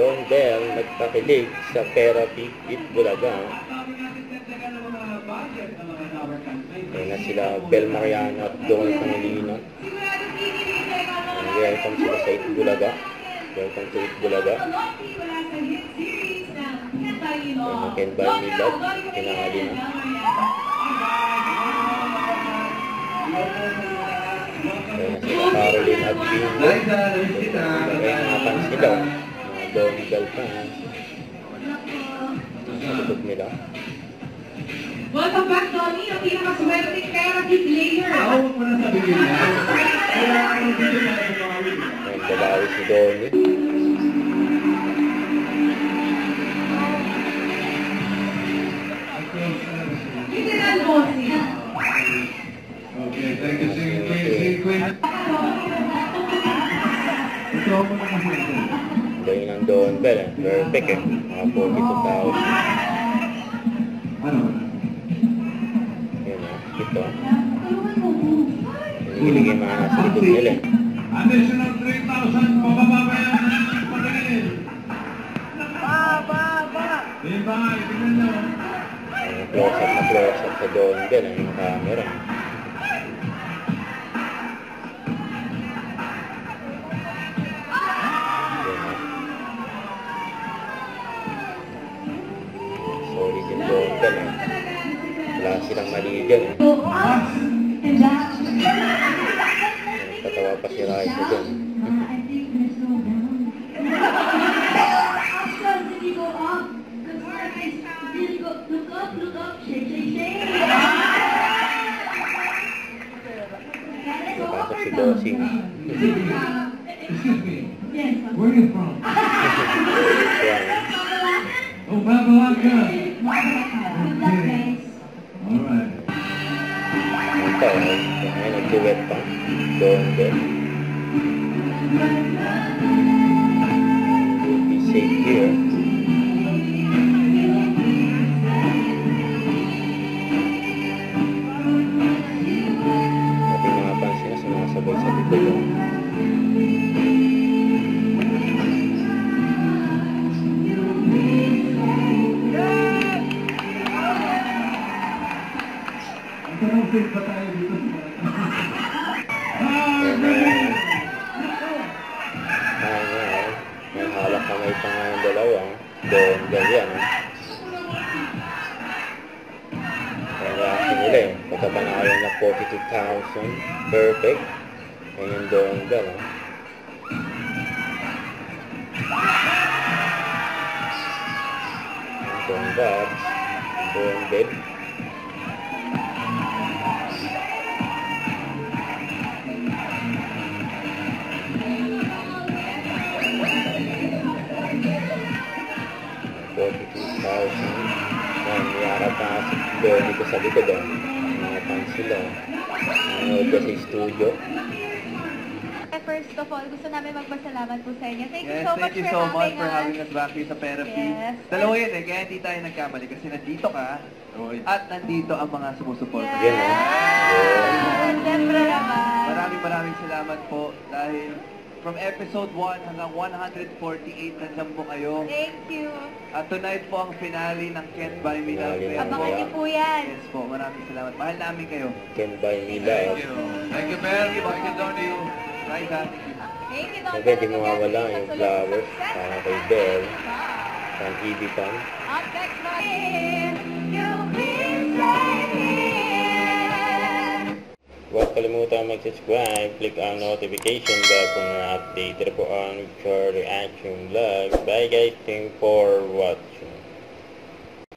Don Bell nagpakilig sa Therapy with Bulaga. Kaya na sila Bel Mariano at Don Pangilino. Welcome sila sa It Bulaga. Welcome to It Bulaga. Can Buy Me Love, kinakali na. Kaya na sila Caroline at Bingo. Kaya napan sila mga Don Bell fans. Sa likod nila. Welcome back, Donnie. Ang pinakaswerte therapy player. Huwag mo na sabihin na. Ayun, dalawi si Donnie. Literal bossing. Okay, thank you, Sing Queen. Ito ako na kasi ito. Gawin ng Don Bell, perfect eh. Mga 42,000. Ano? Yun o, ito. Hinihilig yung mga nasa likod nila eh. Additional 3,000, pababa yan ng patingin. Diba, tingnan nyo. Close up sa Don Bell yung camera. Sorry din Don Bell eh. Wala silang mali dyan eh. Patawa pa si Raisa dyan. Napasok si Bossing. Where are you from? Oh, Babalaca. Okay. Alright. Ito, may nag-duet pa. Don Bell. Will be safe here. Pati mga pansin na sumasabay sa likod yun. Ang fit pa tayo dito. May halak kamay pa nga yung dalawa. Don Bell yan. Kaya reaction nila eh. Pagkapanalo na 42,000. Perfect. Kaya yung Don Bell. Don Bell. Don Bell. Niyarap na si Donnie ko sa likod eh. Mga fans sila. Nanood ka sa studio. First of all, gusto namin magpasalamat po sa inyo. Thank you Yes, so much thank you so much for having us. us back here sa Therapy. Yes. Dalawa yun eh, kaya hindi tayo nagkamali kasi nandito ka at nandito ang mga sumusuporta. Yan, Yes! Siyempre naman. Maraming salamat po dahil from episode 1 hanggang 148 nandiyan po kayo. Thank you. At tonight po ang finale ng Can't Buy Me Love. Finale Kaya ng Abangan niyo po yan. Yes po, maraming salamat. Mahal namin kayo. Can Buy Me Love. Thank you, Mel. Thank you, Donnie. Raisa. Thank you, Don. Siyempre, di mawawala yung flowers para kay Bell. Pang EB Fan. Up next natin, you'll be right here. Huwag kalimutan mag-subscribe, click ang notification bell kung na-update po ang future reaction vlog. Bye guys, thank you for watching.